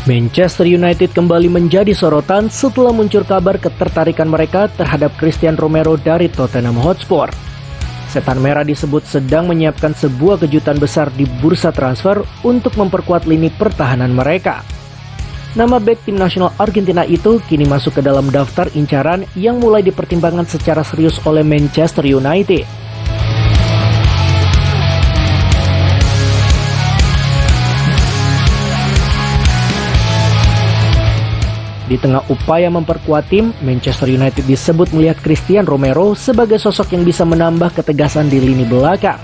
Manchester United kembali menjadi sorotan setelah muncul kabar ketertarikan mereka terhadap Christian Romero dari Tottenham Hotspur. Setan Merah disebut sedang menyiapkan sebuah kejutan besar di bursa transfer untuk memperkuat lini pertahanan mereka. Nama bek tim nasional Argentina itu kini masuk ke dalam daftar incaran yang mulai dipertimbangkan secara serius oleh Manchester United. Di tengah upaya memperkuat tim, Manchester United disebut melihat Christian Romero sebagai sosok yang bisa menambah ketegasan di lini belakang.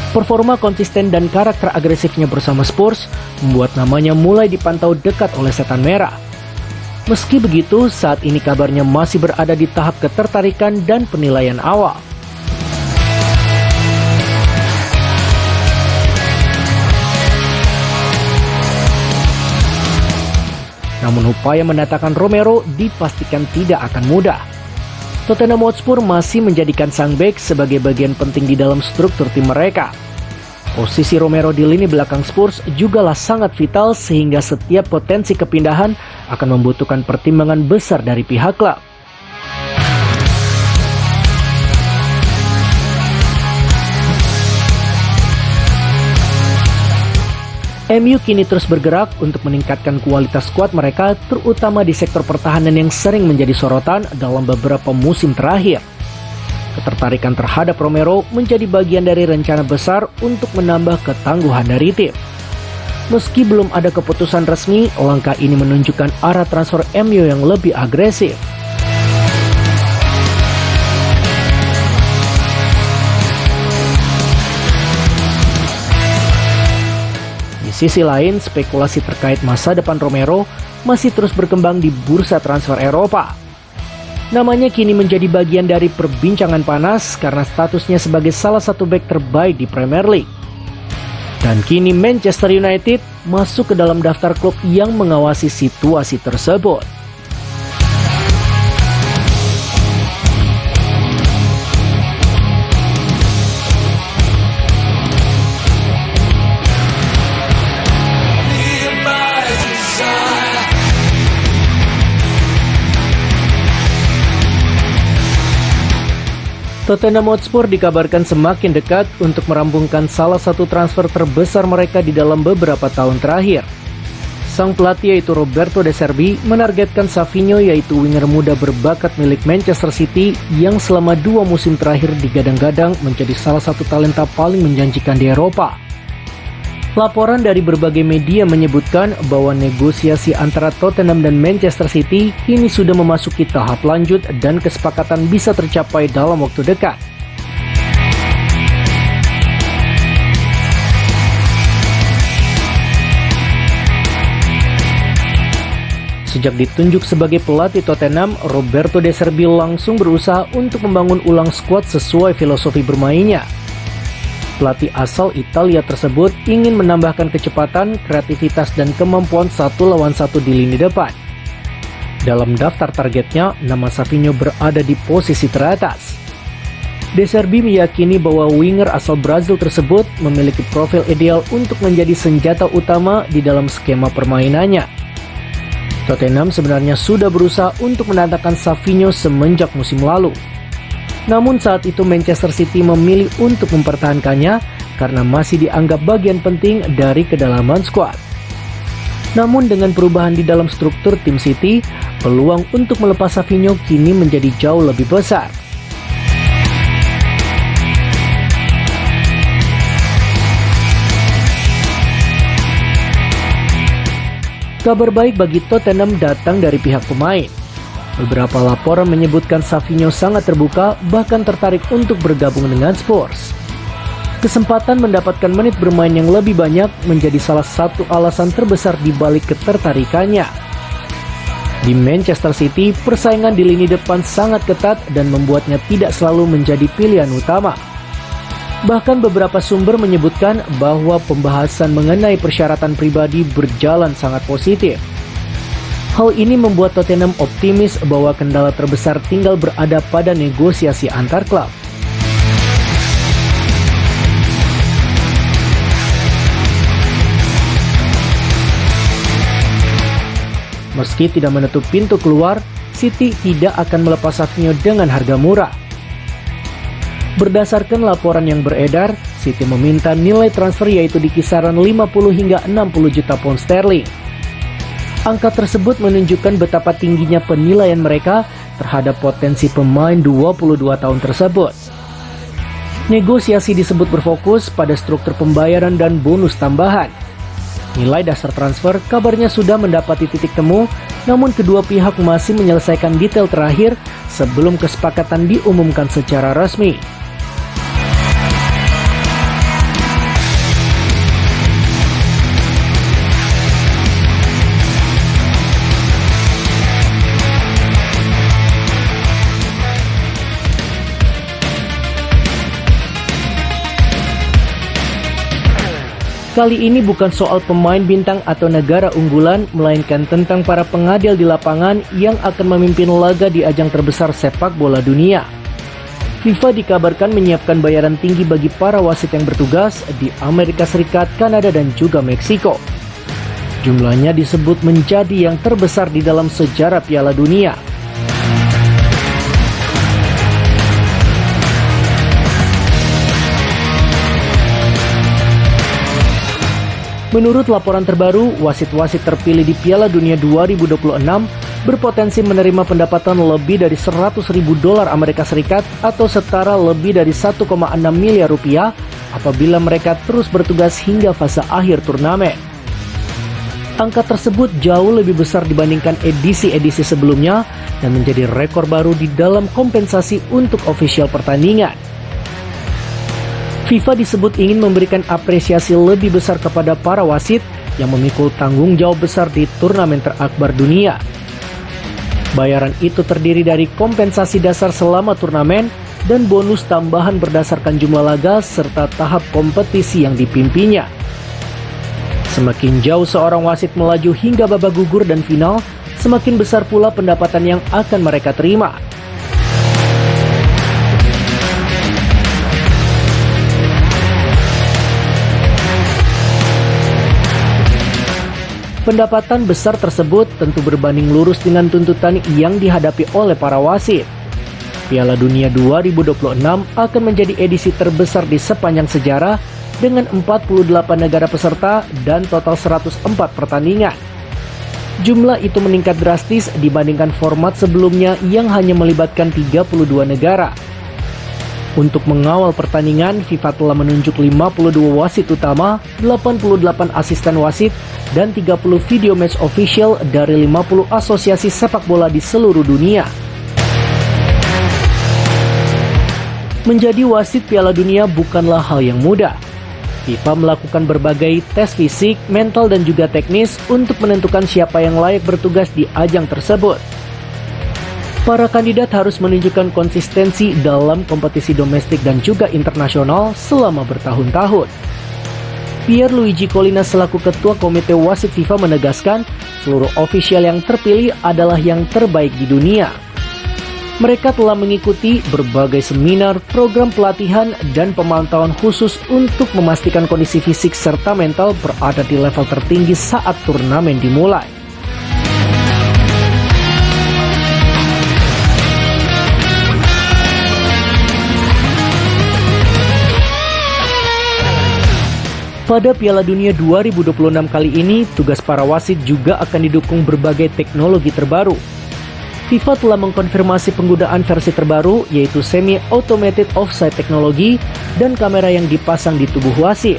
Performa konsisten dan karakter agresifnya bersama Spurs membuat namanya mulai dipantau dekat oleh Setan Merah. Meski begitu, saat ini kabarnya masih berada di tahap ketertarikan dan penilaian awal. Namun upaya mendatangkan Romero dipastikan tidak akan mudah. Tottenham Hotspur masih menjadikan sang bek sebagai bagian penting di dalam struktur tim mereka. Posisi Romero di lini belakang Spurs jugalah sangat vital sehingga setiap potensi kepindahan akan membutuhkan pertimbangan besar dari pihak klub. MU kini terus bergerak untuk meningkatkan kualitas skuad mereka, terutama di sektor pertahanan yang sering menjadi sorotan dalam beberapa musim terakhir. Ketertarikan terhadap Romero menjadi bagian dari rencana besar untuk menambah ketangguhan dari tim. Meski belum ada keputusan resmi, langkah ini menunjukkan arah transfer MU yang lebih agresif. Di sisi lain, spekulasi terkait masa depan Romero masih terus berkembang di bursa transfer Eropa. Namanya kini menjadi bagian dari perbincangan panas karena statusnya sebagai salah satu bek terbaik di Premier League. Dan kini Manchester United masuk ke dalam daftar klub yang mengawasi situasi tersebut. Tottenham Hotspur dikabarkan semakin dekat untuk merampungkan salah satu transfer terbesar mereka di dalam beberapa tahun terakhir. Sang pelatih yaitu Roberto De Zerbi menargetkan Savinho yaitu winger muda berbakat milik Manchester City yang selama 2 musim terakhir digadang-gadang menjadi salah satu talenta paling menjanjikan di Eropa. Laporan dari berbagai media menyebutkan bahwa negosiasi antara Tottenham dan Manchester City kini sudah memasuki tahap lanjut dan kesepakatan bisa tercapai dalam waktu dekat. Sejak ditunjuk sebagai pelatih Tottenham, Roberto De Zerbi langsung berusaha untuk membangun ulang skuad sesuai filosofi bermainnya. Pelatih asal Italia tersebut ingin menambahkan kecepatan, kreativitas, dan kemampuan 1 lawan 1 di lini depan. Dalam daftar targetnya, nama Savinho berada di posisi teratas. De Zerbi meyakini bahwa winger asal Brazil tersebut memiliki profil ideal untuk menjadi senjata utama di dalam skema permainannya. Tottenham sebenarnya sudah berusaha untuk mendatangkan Savinho semenjak musim lalu. Namun saat itu Manchester City memilih untuk mempertahankannya karena masih dianggap bagian penting dari kedalaman skuad. Namun dengan perubahan di dalam struktur tim City, peluang untuk melepas Savinho kini menjadi jauh lebih besar. Kabar baik bagi Tottenham datang dari pihak pemain. Beberapa laporan menyebutkan Savinho sangat terbuka, bahkan tertarik untuk bergabung dengan Spurs. Kesempatan mendapatkan menit bermain yang lebih banyak menjadi salah satu alasan terbesar di balik ketertarikannya. Di Manchester City, persaingan di lini depan sangat ketat dan membuatnya tidak selalu menjadi pilihan utama. Bahkan beberapa sumber menyebutkan bahwa pembahasan mengenai persyaratan pribadi berjalan sangat positif. Hal ini membuat Tottenham optimis bahwa kendala terbesar tinggal berada pada negosiasi antar klub. Meski tidak menutup pintu keluar, City tidak akan melepas Savinho dengan harga murah. Berdasarkan laporan yang beredar, City meminta nilai transfer yaitu di kisaran 50 hingga 60 juta pound sterling. Angka tersebut menunjukkan betapa tingginya penilaian mereka terhadap potensi pemain 22 tahun tersebut. Negosiasi disebut berfokus pada struktur pembayaran dan bonus tambahan. Nilai dasar transfer kabarnya sudah mendapati titik temu, namun kedua pihak masih menyelesaikan detail terakhir sebelum kesepakatan diumumkan secara resmi. Kali ini bukan soal pemain bintang atau negara unggulan, melainkan tentang para pengadil di lapangan yang akan memimpin laga di ajang terbesar sepak bola dunia. FIFA dikabarkan menyiapkan bayaran tinggi bagi para wasit yang bertugas di Amerika Serikat, Kanada, dan juga Meksiko. Jumlahnya disebut menjadi yang terbesar di dalam sejarah Piala Dunia. Menurut laporan terbaru, wasit-wasit terpilih di Piala Dunia 2026 berpotensi menerima pendapatan lebih dari $100.000 Amerika Serikat atau setara lebih dari 1,6 miliar rupiah apabila mereka terus bertugas hingga fase akhir turnamen. Angka tersebut jauh lebih besar dibandingkan edisi-edisi sebelumnya dan menjadi rekor baru di dalam kompensasi untuk ofisial pertandingan. FIFA disebut ingin memberikan apresiasi lebih besar kepada para wasit yang memikul tanggung jawab besar di turnamen terakbar dunia. Bayaran itu terdiri dari kompensasi dasar selama turnamen dan bonus tambahan berdasarkan jumlah laga serta tahap kompetisi yang dipimpinnya. Semakin jauh seorang wasit melaju hingga babak gugur dan final, semakin besar pula pendapatan yang akan mereka terima. Pendapatan besar tersebut tentu berbanding lurus dengan tuntutan yang dihadapi oleh para wasit. Piala Dunia 2026 akan menjadi edisi terbesar di sepanjang sejarah dengan 48 negara peserta dan total 104 pertandingan. Jumlah itu meningkat drastis dibandingkan format sebelumnya yang hanya melibatkan 32 negara. Untuk mengawal pertandingan, FIFA telah menunjuk 52 wasit utama, 88 asisten wasit, dan 30 video match official dari 50 asosiasi sepak bola di seluruh dunia. Menjadi wasit Piala Dunia bukanlah hal yang mudah. FIFA melakukan berbagai tes fisik, mental, dan juga teknis untuk menentukan siapa yang layak bertugas di ajang tersebut. Para kandidat harus menunjukkan konsistensi dalam kompetisi domestik dan juga internasional selama bertahun-tahun. Pierluigi Collina selaku Ketua Komite Wasit FIFA menegaskan seluruh ofisial yang terpilih adalah yang terbaik di dunia. Mereka telah mengikuti berbagai seminar, program pelatihan, dan pemantauan khusus untuk memastikan kondisi fisik serta mental berada di level tertinggi saat turnamen dimulai. Pada Piala Dunia 2026 kali ini, tugas para wasit juga akan didukung berbagai teknologi terbaru. FIFA telah mengkonfirmasi penggunaan versi terbaru yaitu Semi-Automated Offside Technology dan kamera yang dipasang di tubuh wasit.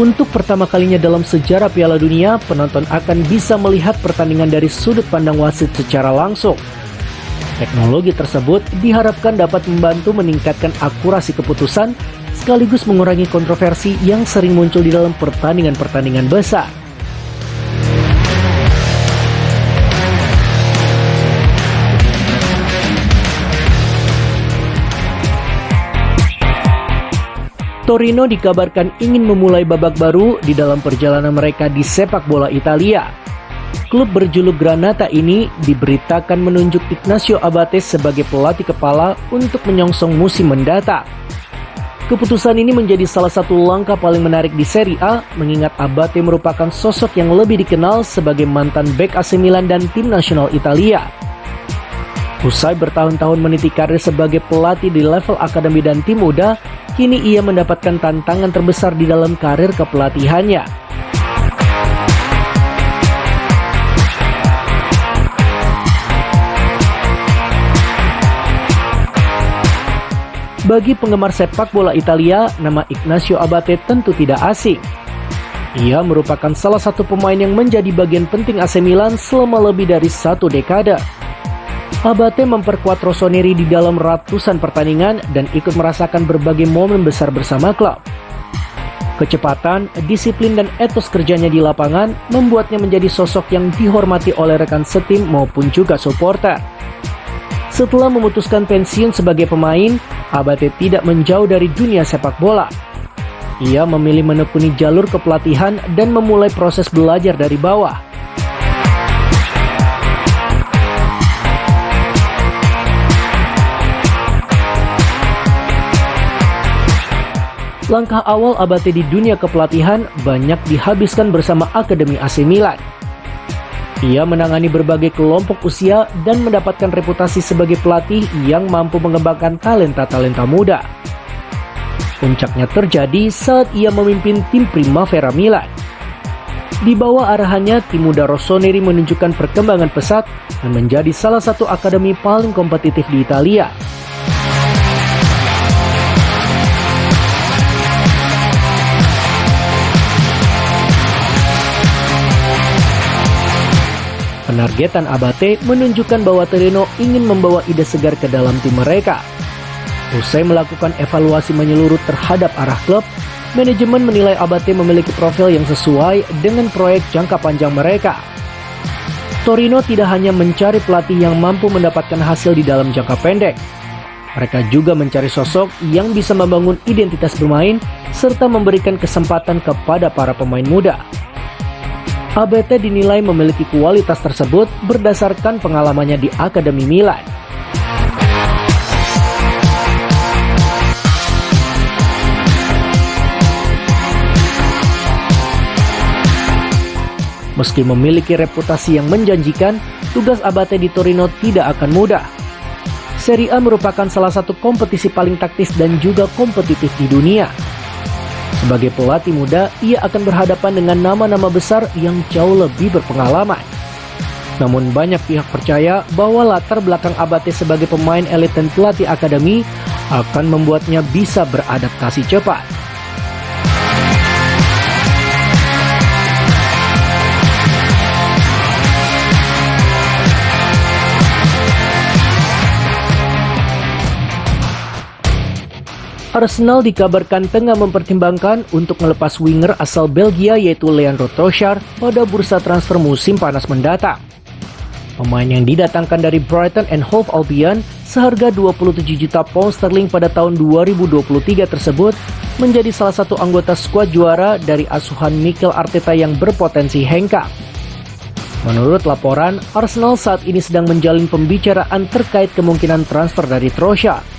Untuk pertama kalinya dalam sejarah Piala Dunia, penonton akan bisa melihat pertandingan dari sudut pandang wasit secara langsung. Teknologi tersebut diharapkan dapat membantu meningkatkan akurasi keputusan sekaligus mengurangi kontroversi yang sering muncul di dalam pertandingan-pertandingan besar. Torino dikabarkan ingin memulai babak baru di dalam perjalanan mereka di sepak bola Italia. Klub berjuluk Granata ini diberitakan menunjuk Ignacio Abate sebagai pelatih kepala untuk menyongsong musim mendatang. Keputusan ini menjadi salah satu langkah paling menarik di Serie A, mengingat Abate merupakan sosok yang lebih dikenal sebagai mantan bek AC Milan dan tim nasional Italia. Usai bertahun-tahun meniti karir sebagai pelatih di level akademi dan tim muda, kini ia mendapatkan tantangan terbesar di dalam karir kepelatihannya. Bagi penggemar sepak bola Italia, nama Ignacio Abate tentu tidak asing. Ia merupakan salah satu pemain yang menjadi bagian penting AC Milan selama lebih dari 1 dekade. Abate memperkuat Rossoneri di dalam ratusan pertandingan dan ikut merasakan berbagai momen besar bersama klub. Kecepatan, disiplin, dan etos kerjanya di lapangan membuatnya menjadi sosok yang dihormati oleh rekan setim maupun juga supporter. Setelah memutuskan pensiun sebagai pemain, Abate tidak menjauh dari dunia sepak bola. Ia memilih menekuni jalur kepelatihan dan memulai proses belajar dari bawah. Langkah awal Abate di dunia kepelatihan banyak dihabiskan bersama Akademi AC Milan. Ia menangani berbagai kelompok usia dan mendapatkan reputasi sebagai pelatih yang mampu mengembangkan talenta-talenta muda. Puncaknya terjadi saat ia memimpin tim Primavera Milan. Di bawah arahannya, tim muda Rossoneri menunjukkan perkembangan pesat dan menjadi salah satu akademi paling kompetitif di Italia. Penargetan Abate menunjukkan bahwa Torino ingin membawa ide segar ke dalam tim mereka. Usai melakukan evaluasi menyeluruh terhadap arah klub, manajemen menilai Abate memiliki profil yang sesuai dengan proyek jangka panjang mereka. Torino tidak hanya mencari pelatih yang mampu mendapatkan hasil di dalam jangka pendek. Mereka juga mencari sosok yang bisa membangun identitas bermain serta memberikan kesempatan kepada para pemain muda. Abate dinilai memiliki kualitas tersebut berdasarkan pengalamannya di Akademi Milan. Meski memiliki reputasi yang menjanjikan, tugas Abate di Torino tidak akan mudah. Serie A merupakan salah satu kompetisi paling taktis dan juga kompetitif di dunia. Sebagai pelatih muda, ia akan berhadapan dengan nama-nama besar yang jauh lebih berpengalaman. Namun banyak pihak percaya bahwa latar belakang Abate sebagai pemain elit dan pelatih akademi akan membuatnya bisa beradaptasi cepat. Arsenal dikabarkan tengah mempertimbangkan untuk melepas winger asal Belgia yaitu Leandro Trossard pada bursa transfer musim panas mendatang. Pemain yang didatangkan dari Brighton and Hove Albion seharga 27 juta pound sterling pada tahun 2023 tersebut menjadi salah satu anggota skuad juara dari asuhan Mikel Arteta yang berpotensi hengkang. Menurut laporan, Arsenal saat ini sedang menjalin pembicaraan terkait kemungkinan transfer dari Trossard.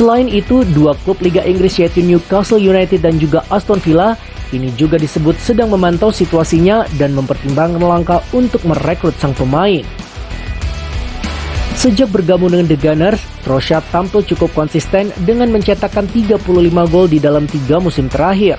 Selain itu, dua klub Liga Inggris yaitu Newcastle United dan juga Aston Villa ini juga disebut sedang memantau situasinya dan mempertimbangkan langkah untuk merekrut sang pemain. Sejak bergabung dengan The Gunners, Trossard tampil cukup konsisten dengan mencetakkan 35 gol di dalam 3 musim terakhir.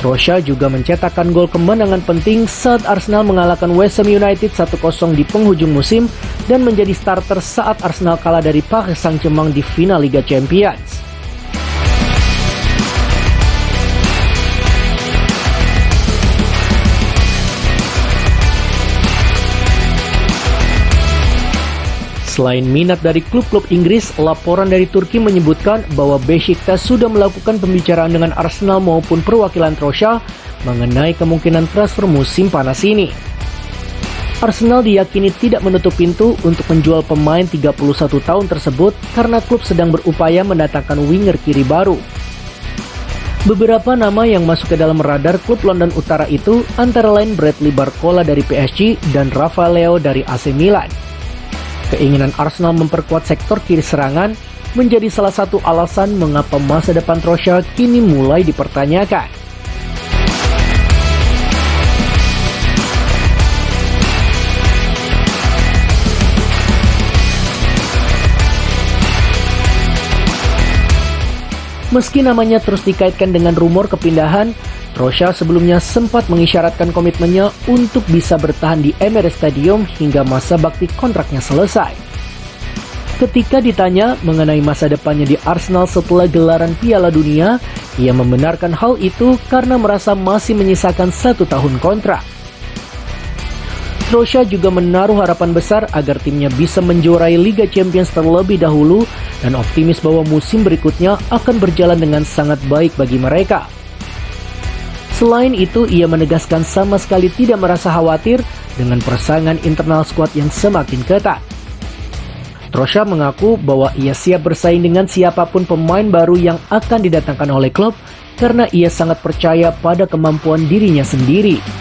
Trossard juga mencetakkan gol kemenangan penting saat Arsenal mengalahkan West Ham United 1-0 di penghujung musim dan menjadi starter saat Arsenal kalah dari Paris Saint-Germain di final Liga Champions. Selain minat dari klub-klub Inggris, laporan dari Turki menyebutkan bahwa Beşiktaş sudah melakukan pembicaraan dengan Arsenal maupun perwakilan Trossard mengenai kemungkinan transfer musim panas ini. Arsenal diyakini tidak menutup pintu untuk menjual pemain 31 tahun tersebut karena klub sedang berupaya mendatangkan winger kiri baru. Beberapa nama yang masuk ke dalam radar klub London Utara itu antara lain Bradley Barcola dari PSG dan Rafael Leao dari AC Milan. Keinginan Arsenal memperkuat sektor kiri serangan menjadi salah satu alasan mengapa masa depan Trossard kini mulai dipertanyakan. Meski namanya terus dikaitkan dengan rumor kepindahan, Trossard sebelumnya sempat mengisyaratkan komitmennya untuk bisa bertahan di Emirates Stadium hingga masa bakti kontraknya selesai. Ketika ditanya mengenai masa depannya di Arsenal setelah gelaran Piala Dunia, ia membenarkan hal itu karena merasa masih menyisakan 1 tahun kontrak. Trossard juga menaruh harapan besar agar timnya bisa menjuarai Liga Champions terlebih dahulu dan optimis bahwa musim berikutnya akan berjalan dengan sangat baik bagi mereka. Selain itu, ia menegaskan sama sekali tidak merasa khawatir dengan persaingan internal skuad yang semakin ketat. Trossard mengaku bahwa ia siap bersaing dengan siapapun pemain baru yang akan didatangkan oleh klub karena ia sangat percaya pada kemampuan dirinya sendiri.